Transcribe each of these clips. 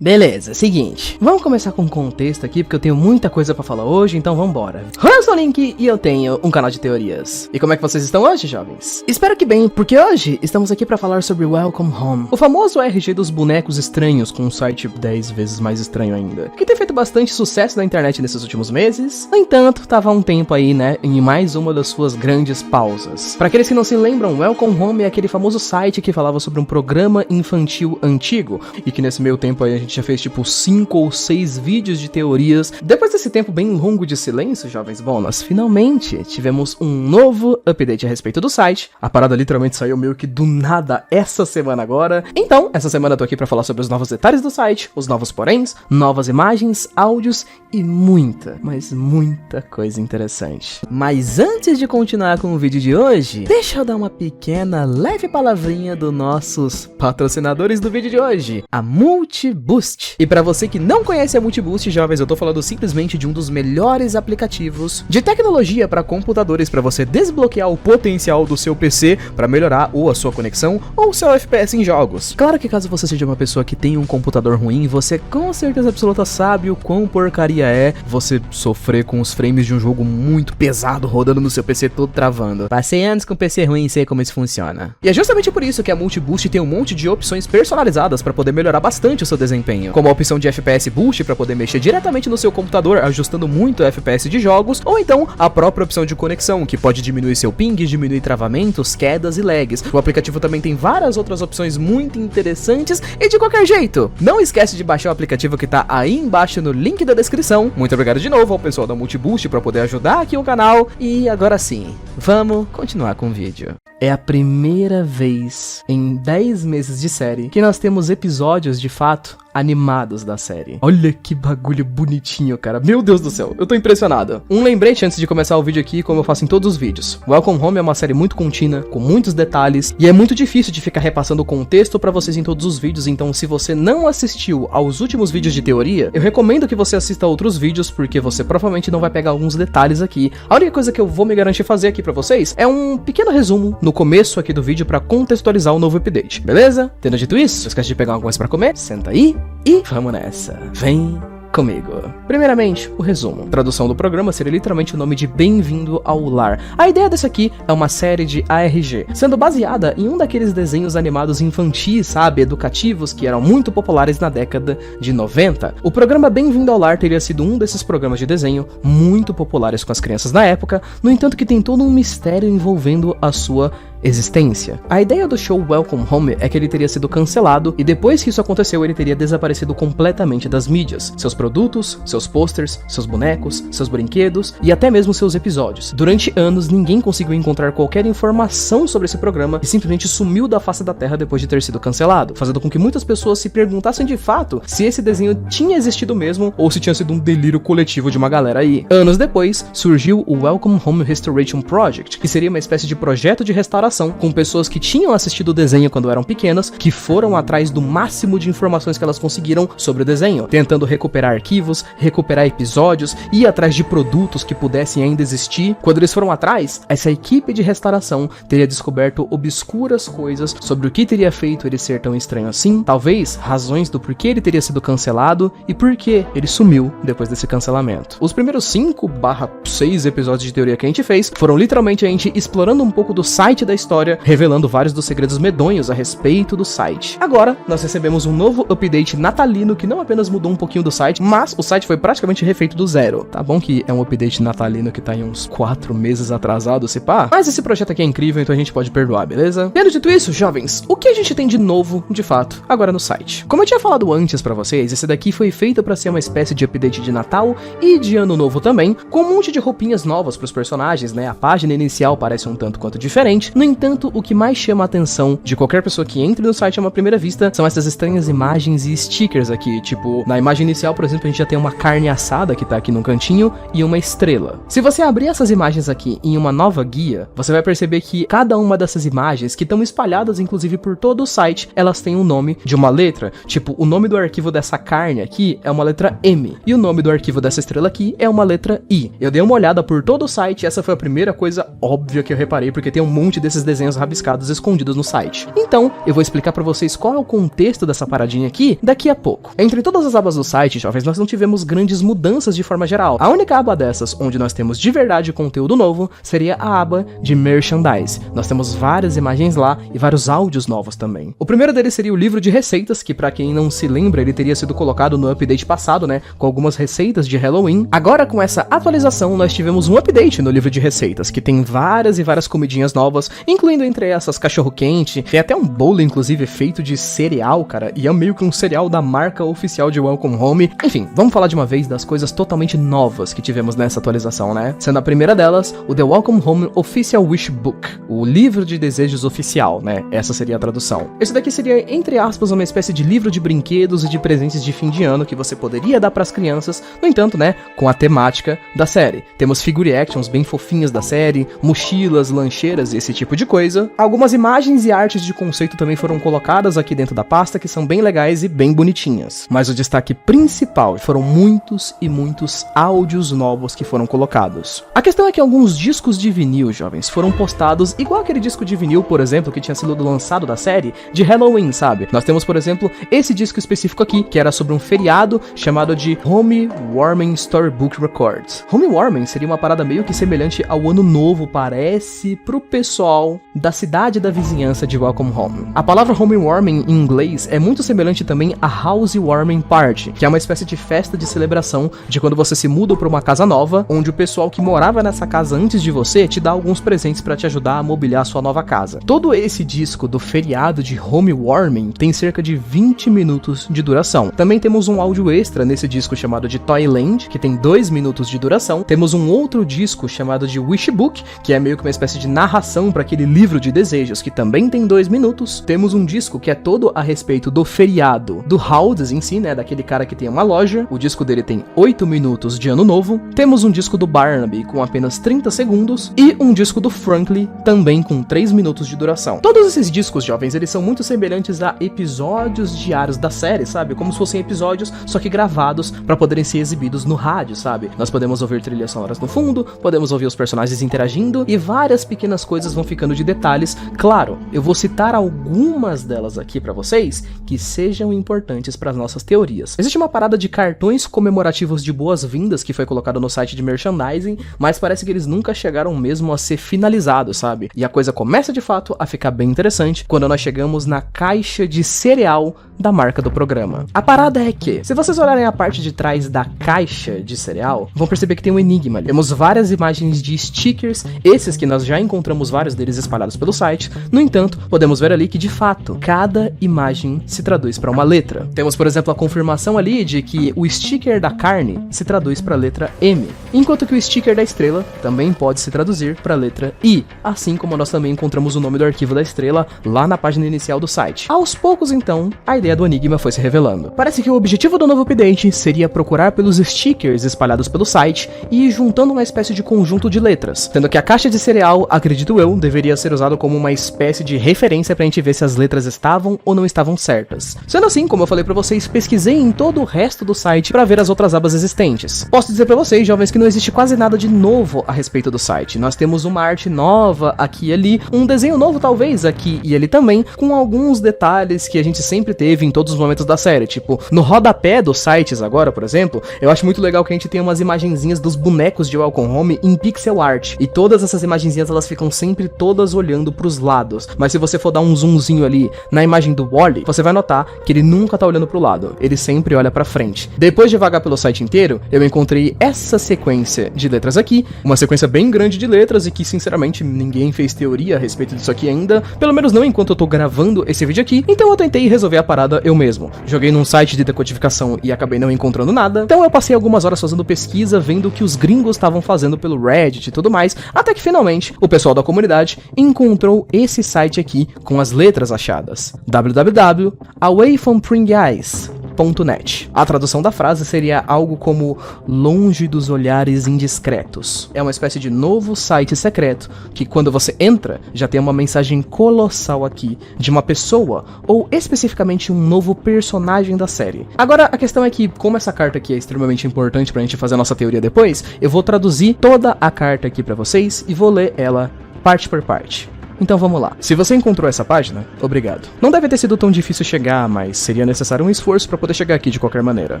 Beleza, seguinte, vamos começar com um contexto aqui, porque eu tenho muita coisa pra falar hoje, então vambora. Eu sou o Link e eu tenho um canal de teorias. E como é que vocês estão hoje, jovens? Espero que bem, porque hoje estamos aqui pra falar sobre Welcome Home, o famoso RG dos bonecos estranhos, com um site 10 vezes mais estranho ainda, que tem feito bastante sucesso na internet nesses últimos meses. No entanto, tava há um tempo aí, né, em mais uma das suas grandes pausas. Pra aqueles que não se lembram, Welcome Home é aquele famoso site que falava sobre um programa infantil antigo, e que nesse meio tempo aí a gente já fez tipo 5 ou 6 vídeos de teorias. Depois desse tempo bem longo de silêncio, jovens, bom, nós finalmente tivemos um novo update a respeito do site. A parada literalmente saiu meio que do nada essa semana agora. Então, essa semana eu tô aqui pra falar sobre os novos detalhes do site, os novos poréns, novas imagens, áudios e muita, mas muita coisa interessante. Mas antes de continuar com o vídeo de hoje, deixa eu dar uma pequena, leve palavrinha dos nossos patrocinadores do vídeo de hoje, a Multiboost. E pra você que não conhece a Multiboost, jovens, eu tô falando simplesmente de um dos melhores aplicativos de tecnologia para computadores para você desbloquear o potencial do seu PC para melhorar ou a sua conexão ou o seu FPS em jogos. Claro que caso você seja uma pessoa que tem um computador ruim, você com certeza absoluta sabe o quão porcaria é você sofrer com os frames de um jogo muito pesado rodando no seu PC todo travando. Passei anos com PC ruim e sei como isso funciona. E é justamente por isso que a Multiboost tem um monte de opções personalizadas para poder melhorar bastante o seu desempenho, como a opção de FPS Boost para poder mexer diretamente no seu computador, ajustando muito o FPS de jogos, ou então a própria opção de conexão, que pode diminuir seu ping, diminuir travamentos, quedas e lags. O aplicativo também tem várias outras opções muito interessantes e de qualquer jeito, não esquece de baixar o aplicativo que tá aí embaixo no link da descrição. Muito obrigado de novo ao pessoal da Multiboost para poder ajudar aqui o canal. E agora sim, vamos continuar com o vídeo. É a primeira vez em 10 meses de série que nós temos episódios de fato animados da série. Olha que bagulho bonitinho, cara. Meu Deus do céu, eu tô impressionado. Um lembrete antes de começar o vídeo aqui, como eu faço em todos os vídeos. Welcome Home é uma série muito contínua, com muitos detalhes, e é muito difícil de ficar repassando o contexto pra vocês em todos os vídeos, então se você não assistiu aos últimos vídeos de teoria, eu recomendo que você assista a outros vídeos, porque você provavelmente não vai pegar alguns detalhes aqui. A única coisa que eu vou me garantir fazer aqui pra vocês é um pequeno resumo no começo aqui do vídeo pra contextualizar o novo update, beleza? Tendo dito isso, não esquece de pegar alguma coisa pra comer, senta aí e vamos nessa. Vem comigo. Primeiramente, o resumo. A tradução do programa seria literalmente o nome de Bem-vindo ao Lar. A ideia dessa aqui é uma série de ARG, sendo baseada em um daqueles desenhos animados infantis, sabe, educativos, que eram muito populares na década de 90. O programa Bem-vindo ao Lar teria sido um desses programas de desenho muito populares com as crianças na época, no entanto que tem todo um mistério envolvendo a sua existência. A ideia do show Welcome Home é que ele teria sido cancelado e depois que isso aconteceu ele teria desaparecido completamente das mídias, seus produtos, seus posters, seus bonecos, seus brinquedos e até mesmo seus episódios. Durante anos ninguém conseguiu encontrar qualquer informação sobre esse programa e simplesmente sumiu da face da terra depois de ter sido cancelado, fazendo com que muitas pessoas se perguntassem de fato se esse desenho tinha existido mesmo ou se tinha sido um delírio coletivo de uma galera aí. Anos depois surgiu o Welcome Home Restoration Project, que seria uma espécie de projeto de restauração com pessoas que tinham assistido o desenho quando eram pequenas, que foram atrás do máximo de informações que elas conseguiram sobre o desenho, tentando recuperar arquivos, recuperar episódios, ir atrás de produtos que pudessem ainda existir. Quando eles foram atrás, essa equipe de restauração teria descoberto obscuras coisas sobre o que teria feito ele ser tão estranho assim, talvez razões do porquê ele teria sido cancelado e por que ele sumiu depois desse cancelamento. Os primeiros 5/6 episódios de teoria que a gente fez foram literalmente a gente explorando um pouco do site da história, revelando vários dos segredos medonhos a respeito do site. Agora, nós recebemos um novo update natalino que não apenas mudou um pouquinho do site, mas o site foi praticamente refeito do zero. Tá bom que é um update natalino que tá em uns 4 meses atrasado, se pá, mas esse projeto aqui é incrível, então a gente pode perdoar, beleza? Tendo dito isso, jovens, o que a gente tem de novo, de fato, agora no site? Como eu tinha falado antes pra vocês, esse daqui foi feito pra ser uma espécie de update de Natal e de Ano Novo também, com um monte de roupinhas novas pros personagens, né? A página inicial parece um tanto quanto diferente. No entanto, o que mais chama a atenção de qualquer pessoa que entre no site a uma primeira vista são essas estranhas imagens e stickers aqui, tipo, na imagem inicial, por exemplo, a gente já tem uma carne assada que tá aqui no cantinho e uma estrela. Se você abrir essas imagens aqui em uma nova guia, você vai perceber que cada uma dessas imagens, que estão espalhadas inclusive por todo o site, elas têm o nome de uma letra, tipo, o nome do arquivo dessa carne aqui é uma letra M, e o nome do arquivo dessa estrela aqui é uma letra I. Eu dei uma olhada por todo o site e essa foi a primeira coisa óbvia que eu reparei, porque tem um monte desses esses desenhos rabiscados escondidos no site. Então, eu vou explicar pra vocês qual é o contexto dessa paradinha aqui daqui a pouco. Entre todas as abas do site, jovens, nós não tivemos grandes mudanças de forma geral. A única aba dessas onde nós temos de verdade conteúdo novo seria a aba de merchandise. Nós temos várias imagens lá e vários áudios novos também. O primeiro deles seria o livro de receitas, que pra quem não se lembra, ele teria sido colocado no update passado, né, com algumas receitas de Halloween. Agora, com essa atualização, nós tivemos um update no livro de receitas, que tem várias e várias comidinhas novas, incluindo entre essas cachorro-quente, tem até um bolo, inclusive, feito de cereal, cara, e é meio que um cereal da marca oficial de Welcome Home. Enfim, vamos falar de uma vez das coisas totalmente novas que tivemos nessa atualização, né? Sendo a primeira delas, o The Welcome Home Official Wish Book, o livro de desejos oficial, né? Essa seria a tradução. Esse daqui seria, entre aspas, uma espécie de livro de brinquedos e de presentes de fim de ano que você poderia dar pras crianças, no entanto, né, com a temática da série. Temos figure actions bem fofinhas da série, mochilas, lancheiras e esse tipo de coisa. Algumas imagens e artes de conceito também foram colocadas aqui dentro da pasta, que são bem legais e bem bonitinhas. Mas o destaque principal foram muitos e muitos áudios novos que foram colocados. A questão é que alguns discos de vinil, jovens, foram postados igual aquele disco de vinil, por exemplo, que tinha sido lançado da série de Halloween, sabe? Nós temos, por exemplo, esse disco específico aqui, que era sobre um feriado chamado de Home Warming Storybook Records. Home Warming seria uma parada meio que semelhante ao Ano Novo, parece, pro pessoal da cidade da vizinhança de Welcome Home. A palavra Home Warming em inglês é muito semelhante também a House Warming Party, que é uma espécie de festa de celebração de quando você se muda para uma casa nova, onde o pessoal que morava nessa casa antes de você te dá alguns presentes para te ajudar a mobiliar a sua nova casa. Todo esse disco do feriado de Home Warming tem cerca de 20 minutos de duração. Também temos um áudio extra nesse disco chamado de Toyland, que tem 2 minutos de duração. Temos um outro disco chamado de Wish Book, que é meio que uma espécie de narração para aquele livro de desejos, que também tem 2 minutos. Temos um disco que é todo a respeito do feriado do Howdes em si, né, daquele cara que tem uma loja. O disco dele tem 8 minutos de Ano Novo. Temos um disco do Barnaby com apenas 30 segundos e um disco do Franklin também com 3 minutos de duração. Todos esses discos, jovens, eles são muito semelhantes a episódios diários da série, sabe? Como se fossem episódios, só que gravados para poderem ser exibidos no rádio, sabe? Nós podemos ouvir trilhas sonoras no fundo, podemos ouvir os personagens interagindo e várias pequenas coisas vão ficando de detalhes. Claro, eu vou citar algumas delas aqui para vocês que sejam importantes para as nossas teorias. Existe uma parada de cartões comemorativos de boas-vindas que foi colocado no site de merchandising, mas parece que eles nunca chegaram mesmo a ser finalizados, sabe? E a coisa começa de fato a ficar bem interessante quando nós chegamos na caixa de cereal da marca do programa. A parada é que, se vocês olharem a parte de trás da caixa de cereal, vão perceber que tem um enigma ali. Temos várias imagens de stickers, esses que nós já encontramos vários deles espalhados pelo site. No entanto, podemos ver ali que, de fato, cada imagem se traduz para uma letra. Temos, por exemplo, a confirmação ali de que o sticker da carne se traduz para a letra M, enquanto que o sticker da estrela também pode se traduzir para a letra I, assim como nós também encontramos o nome do arquivo da estrela lá na página inicial do site. Aos poucos, então, a ideia do enigma foi se revelando. Parece que o objetivo do novo update seria procurar pelos stickers espalhados pelo site e ir juntando uma espécie de conjunto de letras, sendo que a caixa de cereal, acredito eu, deveria ser usado como uma espécie de referência pra gente ver se as letras estavam ou não estavam certas. Sendo assim, como eu falei pra vocês, pesquisei em todo o resto do site pra ver as outras abas existentes. Posso dizer pra vocês, jovens, que não existe quase nada de novo a respeito do site. Nós temos uma arte nova aqui e ali, um desenho novo talvez aqui e ali também, com alguns detalhes que a gente sempre teve em todos os momentos da série, tipo, no rodapé dos sites agora, por exemplo, eu acho muito legal que a gente tem umas imagenzinhas dos bonecos de Welcome Home em pixel art, e todas essas imagenzinhas elas ficam sempre todas olhando pros lados, mas se você for dar um zoomzinho ali na imagem do Wally, você vai notar que ele nunca tá olhando pro lado, ele sempre olha pra frente. Depois de vagar pelo site inteiro, eu encontrei essa sequência de letras aqui, uma sequência bem grande de letras e que sinceramente ninguém fez teoria a respeito disso aqui ainda, pelo menos não enquanto eu tô gravando esse vídeo aqui, então eu tentei resolver a parada eu mesmo. Joguei num site de decodificação e acabei não encontrando nada, então eu passei algumas horas fazendo pesquisa, vendo o que os gringos estavam fazendo pelo Reddit e tudo mais, até que finalmente o pessoal da comunidade encontrou esse site aqui com as letras achadas: www.awayfrompringeyes.net. A tradução da frase seria algo como longe dos olhares indiscretos. É uma espécie de novo site secreto que quando você entra já tem uma mensagem colossal aqui de uma pessoa ou especificamente um novo personagem da série. Agora a questão é que como essa carta aqui é extremamente importante pra gente fazer a nossa teoria depois, eu vou traduzir toda a carta aqui pra vocês e vou ler ela parte por parte. Então vamos lá. Se você encontrou essa página, obrigado. Não deve ter sido tão difícil chegar, mas seria necessário um esforço para poder chegar aqui de qualquer maneira.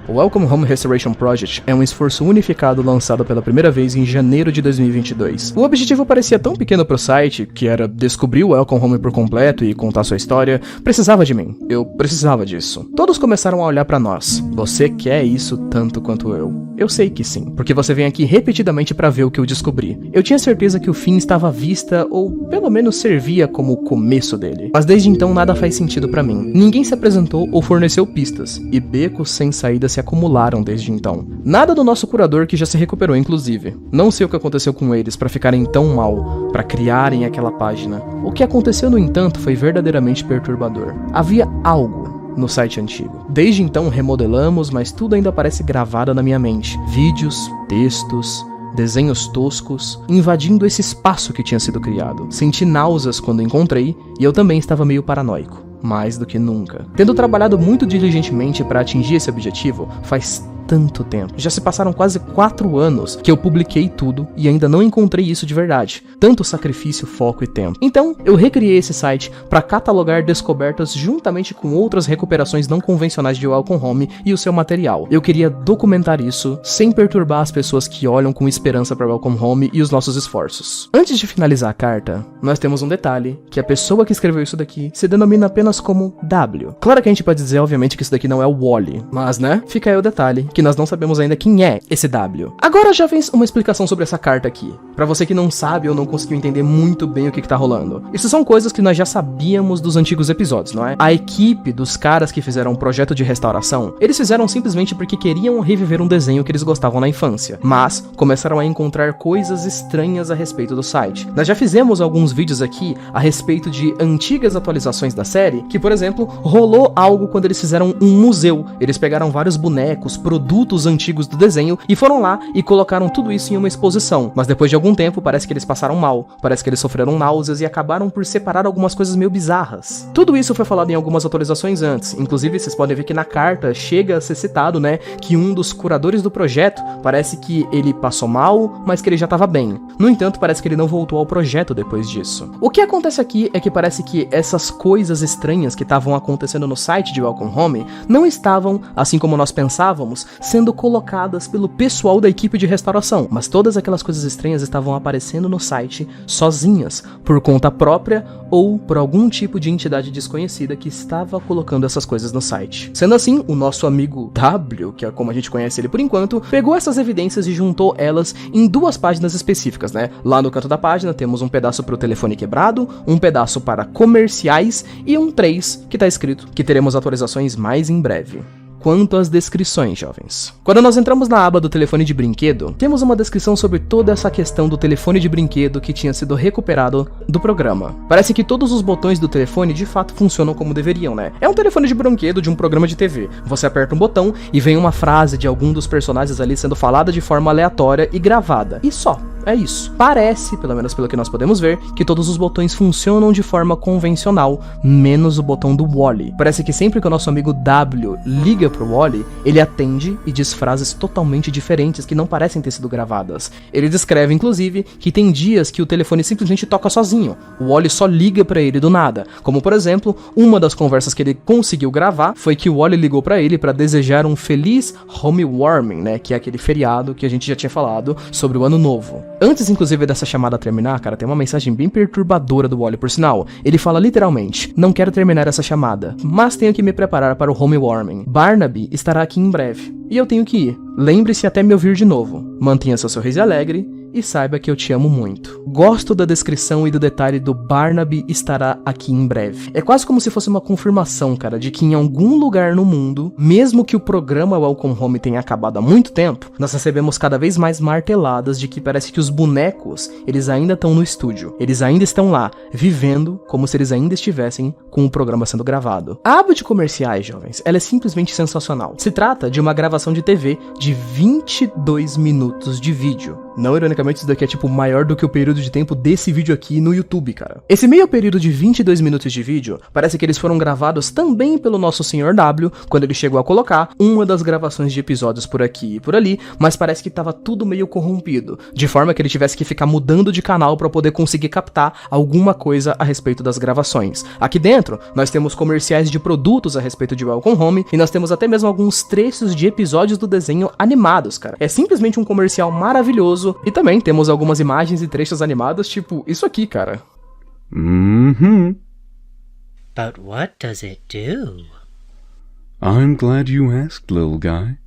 O Welcome Home Restoration Project é um esforço unificado lançado pela primeira vez em janeiro de 2022. O objetivo parecia tão pequeno pro site, que era descobrir o Welcome Home por completo e contar sua história, precisava de mim. Eu precisava disso. Todos começaram a olhar pra nós. Você quer isso tanto quanto eu? Eu sei que sim, porque você vem aqui repetidamente pra ver o que eu descobri. Eu tinha certeza que o fim estava à vista, ou pelo menos servia como o começo dele. Mas desde então nada faz sentido pra mim. Ninguém se apresentou ou forneceu pistas, e becos sem saída se acumularam desde então. Nada do nosso curador, que já se recuperou inclusive. Não sei o que aconteceu com eles pra ficarem tão mal, pra criarem aquela página. O que aconteceu, no entanto, foi verdadeiramente perturbador. Havia algo no site antigo. Desde então remodelamos, mas tudo ainda parece gravado na minha mente. Vídeos, textos, desenhos toscos, invadindo esse espaço que tinha sido criado. Senti náuseas quando encontrei, e eu também estava meio paranoico. Mais do que nunca. Tendo trabalhado muito diligentemente para atingir esse objetivo, faz tanto tempo. Já se passaram quase 4 anos que eu publiquei tudo e ainda não encontrei isso de verdade. Tanto sacrifício, foco e tempo. Então, eu recriei esse site para catalogar descobertas juntamente com outras recuperações não convencionais de Welcome Home e o seu material. Eu queria documentar isso sem perturbar as pessoas que olham com esperança para Welcome Home e os nossos esforços. Antes de finalizar a carta, nós temos um detalhe, que a pessoa que escreveu isso daqui se denomina apenas como W. Claro que a gente pode dizer, obviamente, que isso daqui não é o Wally, mas, né, fica aí o detalhe, que nós não sabemos ainda quem é esse W. Agora, jovens, uma explicação sobre essa carta aqui. Pra você que não sabe ou não conseguiu entender muito bem o que tá rolando. Isso são coisas que nós já sabíamos dos antigos episódios, não é? A equipe dos caras que fizeram um projeto de restauração, eles fizeram simplesmente porque queriam reviver um desenho que eles gostavam na infância. Mas começaram a encontrar coisas estranhas a respeito do site. Nós já fizemos alguns vídeos aqui a respeito de antigas atualizações da série, que, por exemplo, rolou algo quando eles fizeram um museu. Eles pegaram vários bonecos, produtos antigos do desenho e foram lá e colocaram tudo isso em uma exposição. Mas depois de algum tempo, parece que eles passaram mal, parece que eles sofreram náuseas e acabaram por separar algumas coisas meio bizarras. Tudo isso foi falado em algumas atualizações antes. Inclusive, vocês podem ver que na carta chega a ser citado, né, que um dos curadores do projeto parece que ele passou mal, mas que ele já estava bem. No entanto, parece que ele não voltou ao projeto depois disso. O que acontece aqui é que parece que essas coisas estranhas que estavam acontecendo no site de Welcome Home não estavam, assim como nós pensávamos, sendo colocadas pelo pessoal da equipe de restauração, mas todas aquelas coisas estranhas estavam aparecendo no site sozinhas, por conta própria ou por algum tipo de entidade desconhecida que estava colocando essas coisas no site. Sendo assim, o nosso amigo W, que é como a gente conhece ele por enquanto, pegou essas evidências e juntou elas em 2 páginas específicas, né? Lá no canto da página temos um pedaço para o telefone quebrado, um pedaço para comerciais e um 3 que tá escrito que teremos atualizações mais em breve. Quanto às descrições, jovens. Quando nós entramos na aba do telefone de brinquedo, temos uma descrição sobre toda essa questão do telefone de brinquedo que tinha sido recuperado do programa. Parece que todos os botões do telefone de fato funcionam como deveriam, né? É um telefone de brinquedo de um programa de TV. Você aperta um botão e vem uma frase de algum dos personagens ali sendo falada de forma aleatória e gravada. E só. É isso. Parece, pelo menos pelo que nós podemos ver, que todos os botões funcionam de forma convencional, menos o botão do Wally. Parece que sempre que o nosso amigo W liga pro Wally, ele atende e diz frases totalmente diferentes que não parecem ter sido gravadas. Ele descreve, inclusive, que tem dias que o telefone simplesmente toca sozinho. O Wally só liga pra ele do nada. Como, por exemplo, uma das conversas que ele conseguiu gravar foi que o Wally ligou pra ele pra desejar um feliz homewarming, né? Que é aquele feriado que a gente já tinha falado sobre o Ano Novo. Antes, inclusive, dessa chamada terminar, cara, tem uma mensagem bem perturbadora do Wally, por sinal. Ele fala literalmente: não quero terminar essa chamada, mas tenho que me preparar para o homewarming. Barnaby estará aqui em breve, e eu tenho que ir. Lembre-se até me ouvir de novo. Mantenha seu sorriso alegre e saiba que eu te amo muito. Gosto da descrição e do detalhe do Barnaby estará aqui em breve. É quase como se fosse uma confirmação, cara, de que em algum lugar no mundo, mesmo que o programa Welcome Home tenha acabado há muito tempo, nós recebemos cada vez mais marteladas de que parece que os bonecos, eles ainda estão no estúdio. Eles ainda estão lá, vivendo como se eles ainda estivessem com o programa sendo gravado. A aba de comerciais, jovens, ela é simplesmente sensacional. Se trata de uma gravação de TV de 22 minutos de vídeo. Não, ironicamente, isso daqui é tipo maior do que o período de tempo desse vídeo aqui no YouTube, cara. Esse meio período de 22 minutos de vídeo, parece que eles foram gravados também pelo nosso Sr. W, quando ele chegou a colocar uma das gravações de episódios por aqui e por ali, mas parece que tava tudo meio corrompido, de forma que ele tivesse que ficar mudando de canal pra poder conseguir captar alguma coisa a respeito das gravações. Aqui dentro, nós temos comerciais de produtos a respeito de Welcome Home, e nós temos até mesmo alguns trechos de episódios do desenho animados, cara. É simplesmente um comercial maravilhoso, e também temos algumas imagens e trechos animados, tipo isso aqui, cara. But what does it do? I'm glad you asked, little guy.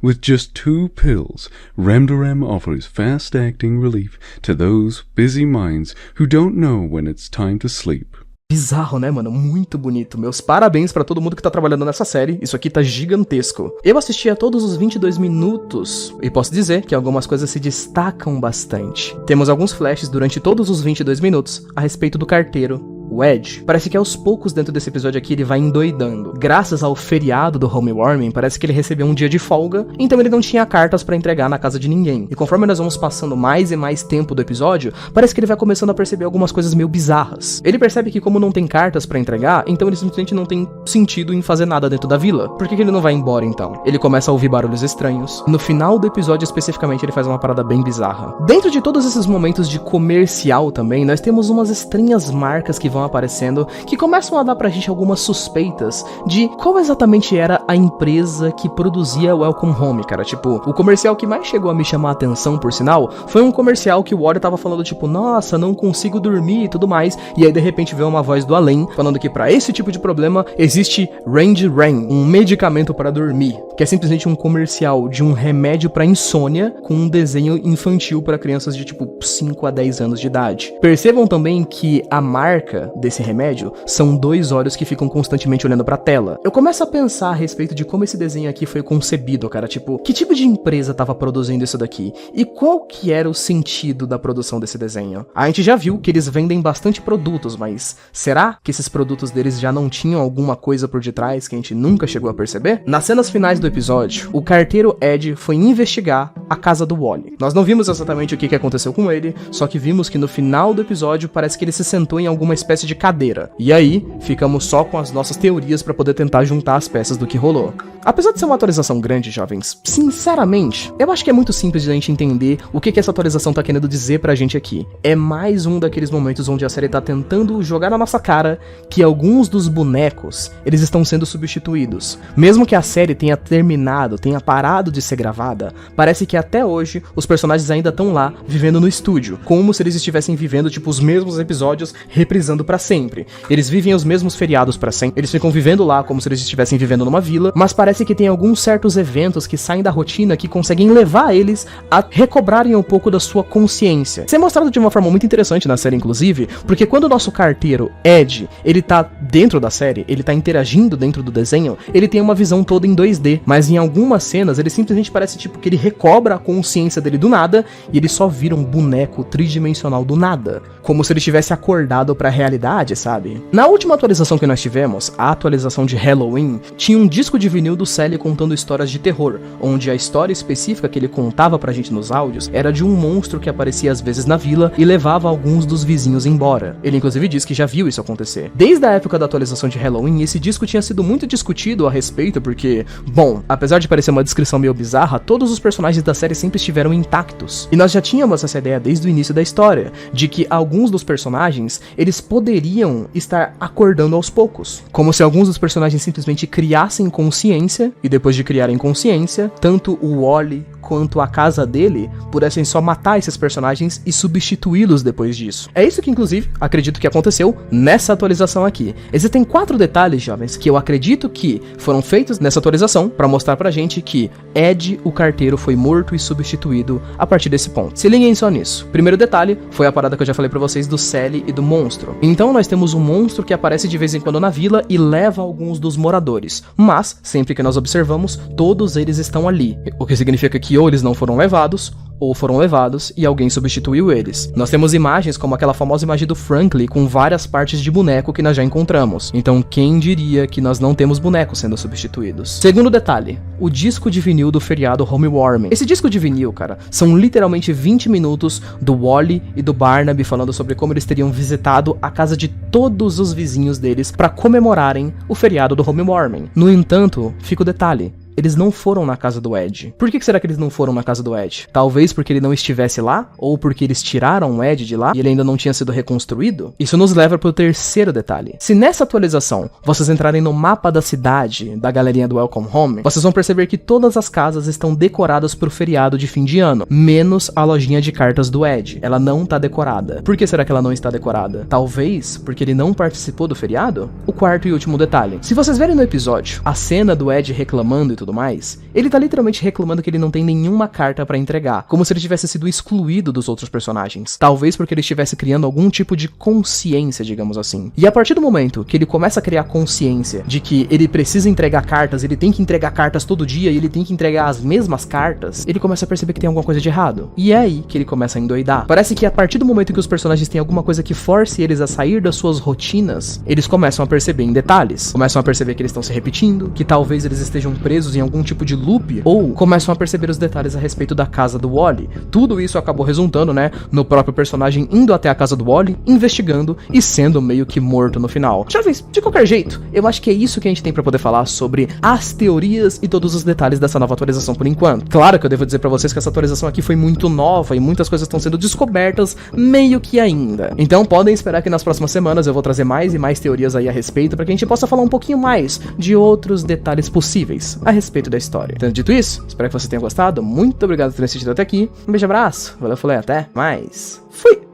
With just 2 pills, Remdurem offers fast-acting relief to those busy minds who don't know when it's time to sleep. Bizarro, né, mano? Muito bonito. Meus parabéns pra todo mundo que tá trabalhando nessa série. Isso aqui tá gigantesco. Eu assisti a todos os 22 minutos e posso dizer que algumas coisas se destacam bastante. Temos alguns flashes durante todos os 22 minutos a respeito do carteiro, o Ed. Parece que aos poucos dentro desse episódio aqui ele vai endoidando. Graças ao feriado do Homewarming, parece que ele recebeu um dia de folga, então ele não tinha cartas pra entregar na casa de ninguém. E conforme nós vamos passando mais e mais tempo do episódio, parece que ele vai começando a perceber algumas coisas meio bizarras. Ele percebe que como não tem cartas pra entregar, então ele simplesmente não tem sentido em fazer nada dentro da vila. Por que ele não vai embora então? Ele começa a ouvir barulhos estranhos. No final do episódio especificamente ele faz uma parada bem bizarra. Dentro de todos esses momentos de comercial também, nós temos umas estranhas marcas que vão aparecendo, que começam a dar pra gente algumas suspeitas de qual exatamente era a empresa que produzia Welcome Home, cara. Tipo, o comercial que mais chegou a me chamar a atenção, por sinal, foi um comercial que o Wario tava falando, tipo, nossa, não consigo dormir e tudo mais, e aí de repente veio uma voz do além, falando que pra esse tipo de problema existe Range Rain, um medicamento para dormir, que é simplesmente um comercial de um remédio pra insônia com um desenho infantil pra crianças de tipo 5 a 10 anos de idade. Percebam também que a marca desse remédio são 2 olhos que ficam constantemente olhando pra tela. Eu começo a pensar a respeito de como esse desenho aqui foi concebido, cara, tipo, que tipo de empresa tava produzindo isso daqui? E qual que era o sentido da produção desse desenho? A gente já viu que eles vendem bastante produtos, mas será que esses produtos deles já não tinham alguma coisa por detrás que a gente nunca chegou a perceber? Nas cenas finais do episódio, o carteiro Ed foi investigar a casa do Wally. Nós não vimos exatamente o que aconteceu com ele, só que vimos que no final do episódio parece que ele se sentou em alguma espécie de cadeira. E aí, ficamos só com as nossas teorias pra poder tentar juntar as peças do que rolou. Apesar de ser uma atualização grande, jovens, sinceramente, eu acho que é muito simples de a gente entender o que essa atualização tá querendo dizer pra gente aqui. É mais um daqueles momentos onde a série tá tentando jogar na nossa cara que alguns dos bonecos, eles estão sendo substituídos. Mesmo que a série tenha terminado, tenha parado de ser gravada, parece que até hoje os personagens ainda estão lá, vivendo no estúdio, como se eles estivessem vivendo, tipo, os mesmos episódios, reprisando pra sempre. Eles vivem os mesmos feriados pra sempre, eles ficam vivendo lá como se eles estivessem vivendo numa vila, mas parece que tem alguns certos eventos que saem da rotina que conseguem levar eles a recobrarem um pouco da sua consciência. Isso é mostrado de uma forma muito interessante na série, inclusive, porque quando o nosso carteiro, Ed, ele tá dentro da série, ele tá interagindo dentro do desenho, ele tem uma visão toda em 2D, mas em algumas cenas ele simplesmente parece tipo que ele recobra a consciência dele do nada e ele só vira um boneco tridimensional do nada, como se ele tivesse acordado pra realidade, sabe? Na última atualização que nós tivemos, a atualização de Halloween, tinha um disco de vinil do Sally contando histórias de terror, onde a história específica que ele contava pra gente nos áudios era de um monstro que aparecia às vezes na vila e levava alguns dos vizinhos embora. Ele inclusive disse que já viu isso acontecer. Desde a época da atualização de Halloween, esse disco tinha sido muito discutido a respeito porque, bom, apesar de parecer uma descrição meio bizarra, todos os personagens da série sempre estiveram intactos. E nós já tínhamos essa ideia desde o início da história, de que alguns dos personagens, eles poderiam estar acordando aos poucos. Como se alguns dos personagens simplesmente criassem consciência, e depois de criarem consciência, tanto o Wally quanto a casa dele pudessem só matar esses personagens e substituí-los depois disso. É isso que, inclusive, acredito que aconteceu nessa atualização aqui. Existem 4 detalhes, jovens, que eu acredito que foram feitos nessa atualização pra mostrar pra gente que Ed, o carteiro, foi morto e substituído a partir desse ponto. Se liguem só nisso. Primeiro detalhe foi a parada que eu já falei pra vocês do Sally e do monstro. Então nós temos um monstro que aparece de vez em quando na vila e leva alguns dos moradores. Mas, sempre que nós observamos, todos eles estão ali. O que significa que ou eles não foram levados, ou foram levados e alguém substituiu eles. Nós temos imagens como aquela famosa imagem do Franklin com várias partes de boneco que nós já encontramos. Então quem diria que nós não temos bonecos sendo substituídos? Segundo detalhe, o disco de vinil do feriado Homewarming. Esse disco de vinil, cara, são literalmente 20 minutos do Wally e do Barnaby falando sobre como eles teriam visitado a casa de todos os vizinhos deles para comemorarem o feriado do Homewarming. No entanto, fica o detalhe. Eles não foram na casa do Ed. Por que será que eles não foram na casa do Ed? Talvez porque ele não estivesse lá? Ou porque eles tiraram o Ed de lá e ele ainda não tinha sido reconstruído? Isso nos leva para o terceiro detalhe. Se nessa atualização vocês entrarem no mapa da cidade, da galerinha do Welcome Home, vocês vão perceber que todas as casas estão decoradas pro feriado de fim de ano, menos a lojinha de cartas do Ed. Ela não tá decorada. Por que será que ela não está decorada? Talvez porque ele não participou do feriado? O quarto e último detalhe. Se vocês verem no episódio a cena do Ed reclamando e tudo mais, ele tá literalmente reclamando que ele não tem nenhuma carta pra entregar, como se ele tivesse sido excluído dos outros personagens. Talvez porque ele estivesse criando algum tipo de consciência, digamos assim. E a partir do momento que ele começa a criar consciência de que ele precisa entregar cartas, ele tem que entregar cartas todo dia e ele tem que entregar as mesmas cartas, ele começa a perceber que tem alguma coisa de errado. E é aí que ele começa a endoidar. Parece que a partir do momento que os personagens têm alguma coisa que force eles a sair das suas rotinas, eles começam a perceber em detalhes. Começam a perceber que eles estão se repetindo, que talvez eles estejam presos em algum tipo de loop, ou começam a perceber os detalhes a respeito da casa do Wally. Tudo isso acabou resultando, né, no próprio personagem indo até a casa do Wally, investigando e sendo meio que morto no final. Jovens, de qualquer jeito, eu acho que é isso que a gente tem pra poder falar sobre as teorias e todos os detalhes dessa nova atualização por enquanto. Claro que eu devo dizer pra vocês que essa atualização aqui foi muito nova e muitas coisas estão sendo descobertas meio que ainda. Então podem esperar que nas próximas semanas eu vou trazer mais e mais teorias aí a respeito pra que a gente possa falar um pouquinho mais de outros detalhes possíveis a respeito da história. Então, dito isso, espero que você tenha gostado. Muito obrigado por ter assistido até aqui. Um beijo, abraço, valeu, falei, até mais. Fui!